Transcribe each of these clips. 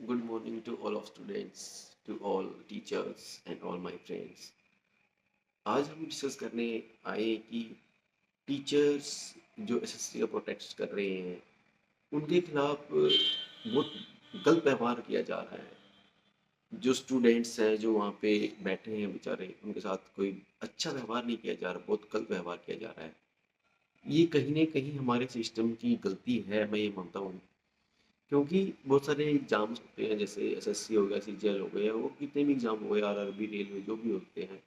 Good morning to all of students, to all teachers and all my friends. आज हम discuss करने आए कि टीचर्स जो एसएससी का प्रोटेस्ट कर रहे हैं उनके खिलाफ बहुत गलत व्यवहार किया जा रहा है। जो स्टूडेंट्स हैं जो वहाँ पे बैठे हैं बेचारे उनके साथ कोई अच्छा व्यवहार नहीं किया जा रहा, बहुत गलत व्यवहार किया जा रहा है। ये कहीं ना कहीं हमारे सिस्टम की गलती है, मैं ये मानता हूँ। क्योंकि बहुत सारे एग्जाम्स होते हैं, जैसे एसएससी हो गया, सीजीएल हो गया, वो कितने भी एग्जाम हो गए, आरआरबी, रेलवे, जो भी होते हैं,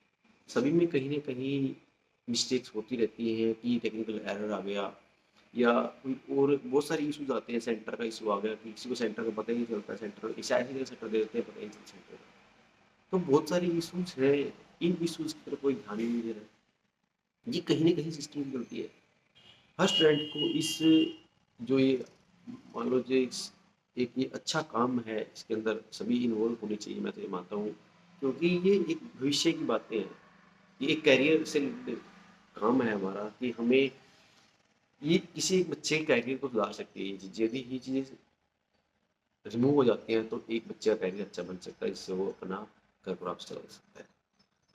सभी में कहीं ना कहीं मिस्टेक्स होती रहती हैं कि टेक्निकल एरर आ गया या कोई और बहुत सारे इश्यूज आते हैं। सेंटर का इशू आ गया कि किसी को सेंटर का पता ही नहीं चलता, सेंटर शायद ही सेंटर दे देते हैं, पता ही नहीं चलता सेंटर का। तो बहुत सारे इश्यूज हैं, इन इश्यूज की तरफ कोई ध्यान ही नहीं दे रहा। ये कहीं ना कहीं सिस्टम की गलती है। हर स्टूडेंट को इस जो ये मान लो जो एक ये अच्छा काम है, इसके अंदर सभी इन्वॉल्व होने चाहिए, मैं तो ये मानता हूँ। क्योंकि ये एक भविष्य की बातें हैं, ये एक करियर से रिलेटेड काम है हमारा कि हमें ये किसी एक बच्चे के करियर को सुधार सकती है। ये चीज़ यदि ये चीज़ें रिमूव हो जाती हैं तो एक बच्चे का करियर अच्छा बन सकता है, जिससे वो अपना घर प्राप्त चला सकता है।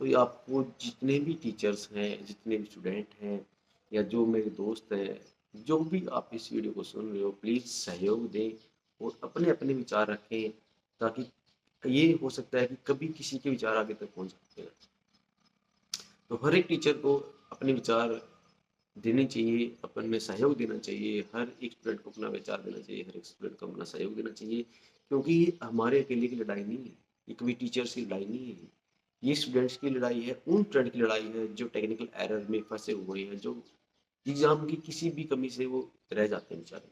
तो ये आपको जितने भी टीचर्स हैं, जितने भी स्टूडेंट हैं या जो मेरे दोस्त हैं, जो भी आप इस वीडियो को सुन रहे हो, प्लीज़ सहयोग दें और अपने अपने विचार रखें, ताकि ये हो सकता है कि कभी किसी के विचार आगे तक पहुंच सकते हैं। तो हर एक टीचर को अपने विचार देने चाहिए, अपने सहयोग देना चाहिए, हर एक स्टूडेंट को अपना विचार देना चाहिए, हर एक स्टूडेंट को अपना सहयोग देना चाहिए। क्योंकि ये हमारे अकेले की लड़ाई नहीं है, ये कभी टीचर्स की लड़ाई नहीं है, ये स्टूडेंट्स की लड़ाई है, उन स्टूडेंट की लड़ाई है जो टेक्निकल एरर में फंसे हुए हैं, जो एग्जाम की किसी भी कमी से वो रह जाते हैं बेचारे।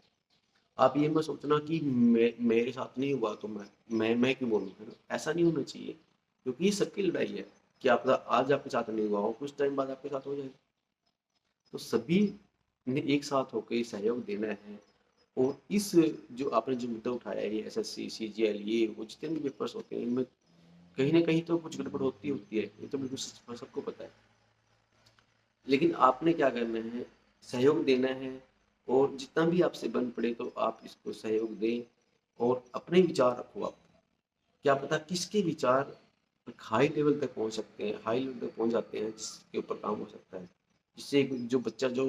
आप ये मत सोचना कि मेरे साथ नहीं हुआ तो मैं क्यों बोलूँ, है ना? ऐसा नहीं होना चाहिए, क्योंकि ये सबकी लड़ाई है कि आपका आज आपके साथ नहीं हुआ हो, कुछ टाइम बाद आपके साथ हो जाएगा। तो सभी ने एक साथ होकर सहयोग देना है। और इस जो आपने जो मुद्दा उठाया है, ये एसएससी, सीजीएल, ये वो जितने भी पेपर्स होते हैं, इनमें कहीं ना कहीं तो कुछ गड़बड़ होती है, ये तो बिल्कुल सबको पता है। लेकिन आपने क्या करना है, सहयोग देना है। और जितना भी आपसे बन पड़े तो आप इसको सहयोग दें और अपने विचार रखो। आप क्या पता किसके विचार हाई लेवल तक पहुंच सकते हैं, हाई लेवल तक पहुंच जाते हैं, जिसके ऊपर काम हो सकता है, जिससे जो बच्चा जो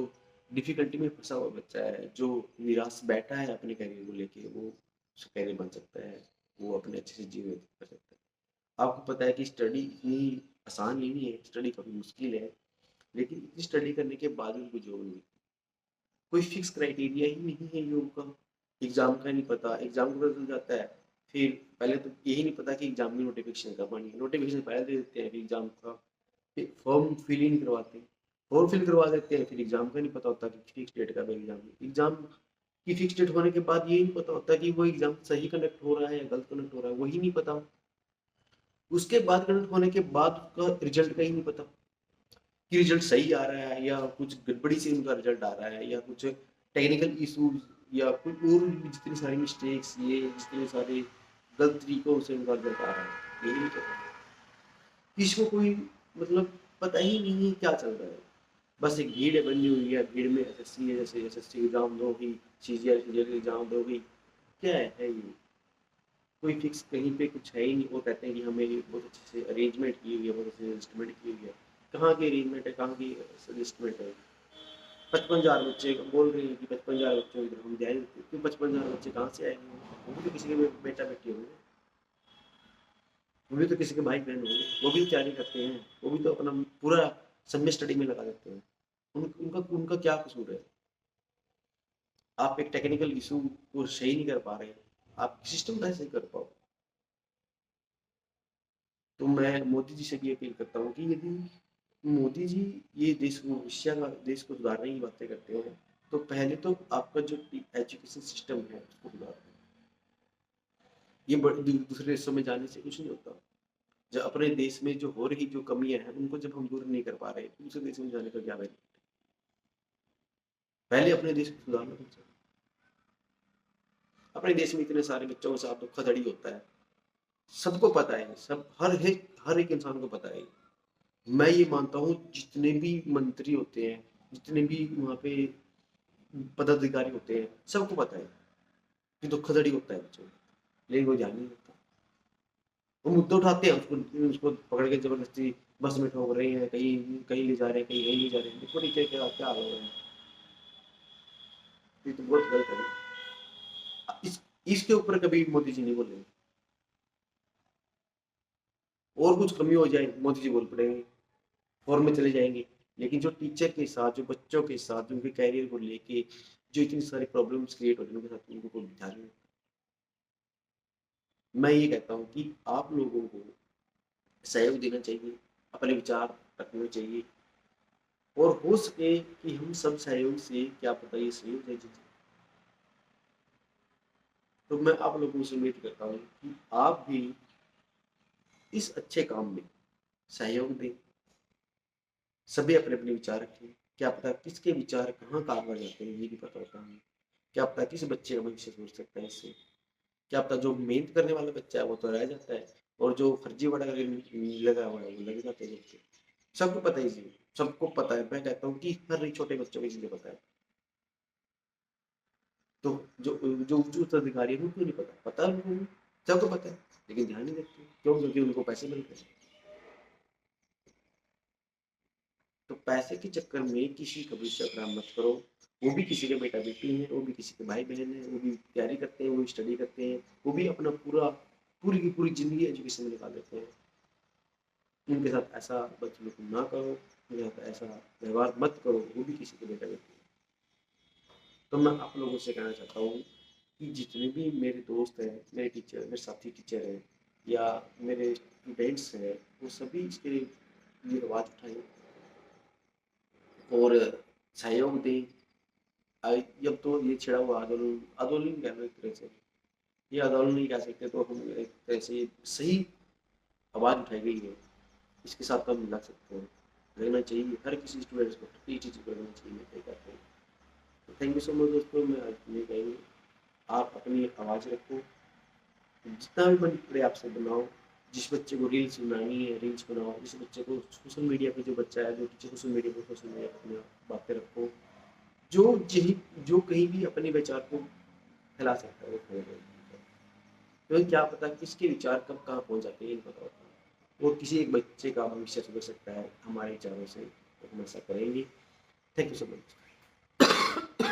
डिफिकल्टी में फंसा हुआ बच्चा है, जो निराश बैठा है अपने करियर को लेके, वो उसका करियर बन सकता है, वो अपने अच्छे से जीवन व्यतीत कर सकता है। आपको पता है कि स्टडी इतनी आसान नहीं है, स्टडी काफ़ी मुश्किल है, लेकिन इतनी स्टडी करने के बाद भी कोई जॉब नहीं मिलती। कोई फिक्स क्राइटेरिया ही नहीं है योग का। एग्जाम का नहीं पता, एग्जाम का पता चल जाता है, फिर पहले तो यही नहीं पता कि एग्जाम की नोटिफिकेशन कब आनी है, नोटिफिकेशन पहले दे देते हैं, फिर एग्जाम का फिर फॉर्म फिल ही नहीं करवाते, फॉर्म फिल करवा देते हैं, फिर एग्जाम का नहीं पता होता कि फिक्स डेट कब है एग्जाम। एग्जाम की फिक्स डेट होने के बाद ये नहीं पता होता कि वो एग्जाम सही कंडक्ट हो रहा है या गलत कंडक्ट हो रहा है, वही नहीं पता। उसके बाद कंडक्ट होने के बाद उसका रिजल्ट का ही नहीं पता कि रिजल्ट सही आ रहा है या कुछ गड़बड़ी से उनका रिजल्ट आ रहा है, या कुछ टेक्निकल इशूज, या कोई और भी जितनी सारी मिस्टेक्स, ये जितने सारे गलत तरीकों से उनका रिजल्ट आ रहा है, यही नहीं पता किसी को। कोई मतलब पता ही नहीं है क्या चल रहा है। बस एक भीड़ बनी हुई है, भीड़ में एसएससी है, जैसे एसएससी एग्जाम दोगी, सीजीएल एग्जाम दोगी, क्या है ये? कोई फिक्स कहीं पे कुछ है ही नहीं। वो कहते हैं कि हमें ये बहुत अच्छे से अरेंजमेंट की हुई है, बहुत अच्छे से एडजस्टमेंट की हुई है। कहाँ की अरेंजमेंट है, कहाँ की एडजस्टमेंट है? 55,000 बच्चे बोल रहे हैं कि 55,000 बच्चों इधर हम जाएंगे, क्यों 55,000 बच्चे कहाँ से आएंगे? वो भी तो किसी के बेटा बेटी होंगे, वो भी तो किसी के भाई बहन होंगे, वो भी तो तैयारी करते हैं, वो भी तो अपना पूरा समय स्टडी में लगा देते हैं। उनका उनका क्या कसूर है? आप एक टेक्निकल इशू को सही नहीं कर पा रहे, आप सिस्टम कैसे सही कर पाओ? तो मैं मोदी जी से भी अपील करता हूँ कि यदि मोदी जी ये देश को भविष्य का देश को सुधारने की बातें करते हैं, तो पहले तो आपका जो एजुकेशन सिस्टम है उसको सुधारो। ये दूसरे देशों में जाने से कुछ नहीं होता। जब अपने देश में जो हो रही जो कमियां हैं उनको जब हम दूर नहीं कर पा रहे, तो दूसरे देश में जाने का क्या बेनिफिट? पहले अपने देश को सुधारना चाहिए। अपने देश में इतने सारे बच्चों के साथ धोखाधड़ी होता है, सबको पता है, सब हर एक इंसान को पता है। मैं ये मानता हूँ जितने भी मंत्री होते हैं, जितने भी वहाँ पे पदाधिकारी होते हैं, सबको पता है कि धोखाधड़ी होता है बच्चों में। लेकिन वो ध्यान नहीं देता। वो मुद्दा उठाते हैं, उसको उसको पकड़ के जबरदस्ती बस में ठोक रहे हैं, कहीं कहीं ले जा रहे हैं, कहीं कहीं ले जा रहे हैं। देखो टीचर क्या क्या हाल हो रहा है, ये तो बहुत गलत है। इसके ऊपर कभी मोदी जी नहीं बोले। और कुछ कमी हो जाए मोदी जी बोल पड़ेंगे, फॉर्म में चले जाएंगे। लेकिन जो टीचर के साथ, जो बच्चों के साथ, जो उनके कैरियर को लेके जो इतनी सारी प्रॉब्लम्स क्रिएट हो रही है उनके साथ, उनको कोई ध्यान नहीं। मैं ये कहता हूँ कि आप लोगों को सहयोग देना चाहिए, अपने विचार रखने चाहिए, और हो सके कि हम सब सहयोग से, क्या पता ये सही हो जाए चीजें। तो मैं आप लोगों से उम्मीद करता हूँ कि आप भी इस अच्छे काम में सहयोग दें। सभी अपने अपने विचार रखें। क्या पता किसके विचार कहाँ काम कर जाते हैं ये नहीं पता होता हमें। क्या पता किस बच्चे का भविष्य सोच सकता है इससे। क्या पता जो मेहनत करने वाला बच्चा है वो तो रह जाता है, और जो फर्जी वाला लगा हुआ है वो लग जाते हैं बच्चे। सबको पता है इसे, सबको पता है। मैं कहता हूँ कि हर एक छोटे बच्चों को चीजें पता है। तो जो जो उच्च उच्च अधिकारी है उनको नहीं पता, पता है उनको, सबको पता है, लेकिन ध्यान नहीं देते। क्यों? क्योंकि उनको पैसे मिलते हैं। तो पैसे के चक्कर में किसी का भविष्य खराब मत करो। वो भी किसी के बेटा बेटी हैं, वो भी किसी के भाई बहन हैं, वो भी तैयारी करते हैं, वो भी स्टडी करते हैं, वो भी अपना पूरी की पूरी जिंदगी एजुकेशन में निकाल देते हैं। उनके साथ ऐसा बदसलूक ना करो, उनके साथ ऐसा व्यवहार मत करो, वो भी किसी के बेटा बेटी हैं। तो मैं आप लोगों से कहना चाहता हूँ कि जितने भी मेरे दोस्त हैं, मेरे टीचर, मेरे साथी टीचर हैं, या मेरे स्टूडेंट्स हैं, वो सभी इसके लिए आवाज़ उठाएं और सहयोग दें। जब तो ये छिड़ा हुआ आंदोलन, आंदोलन कह लो एक तरह से, ये आंदोलन नहीं कह सकते, तो हम एक तरह से सही आवाज़ उठाई गई है, इसके साथ हम लग सकते हैं। लगना चाहिए हर किसी स्टूडेंट्स को, प्रति चीज़ को लगना चाहिए, मैं कहता हूँ। तो थैंक यू सो मच दोस्तों। मैं आज ये कहेंगे, आप अपनी आवाज़ रखो, जितना भी मन करे आपसे बनाओ। जिस बच्चे को रील्स बनानी है रील्स बनाओ, जिस बच्चे को सोशल मीडिया पे, जो बच्चा है जो टीचर सोशल मीडिया पर अपनी बातें रखो। जो जो कहीं भी अपने विचार को फैला सकता है वो फैलाए। तो क्या पता किसके विचार कब कहाँ पहुँच जाते हैं, ये नहीं पता होता। और किसी एक बच्चे का भविष्य सुधर सकता है हमारे विचारों से, तो हम ऐसा करेंगे। Thank you so much.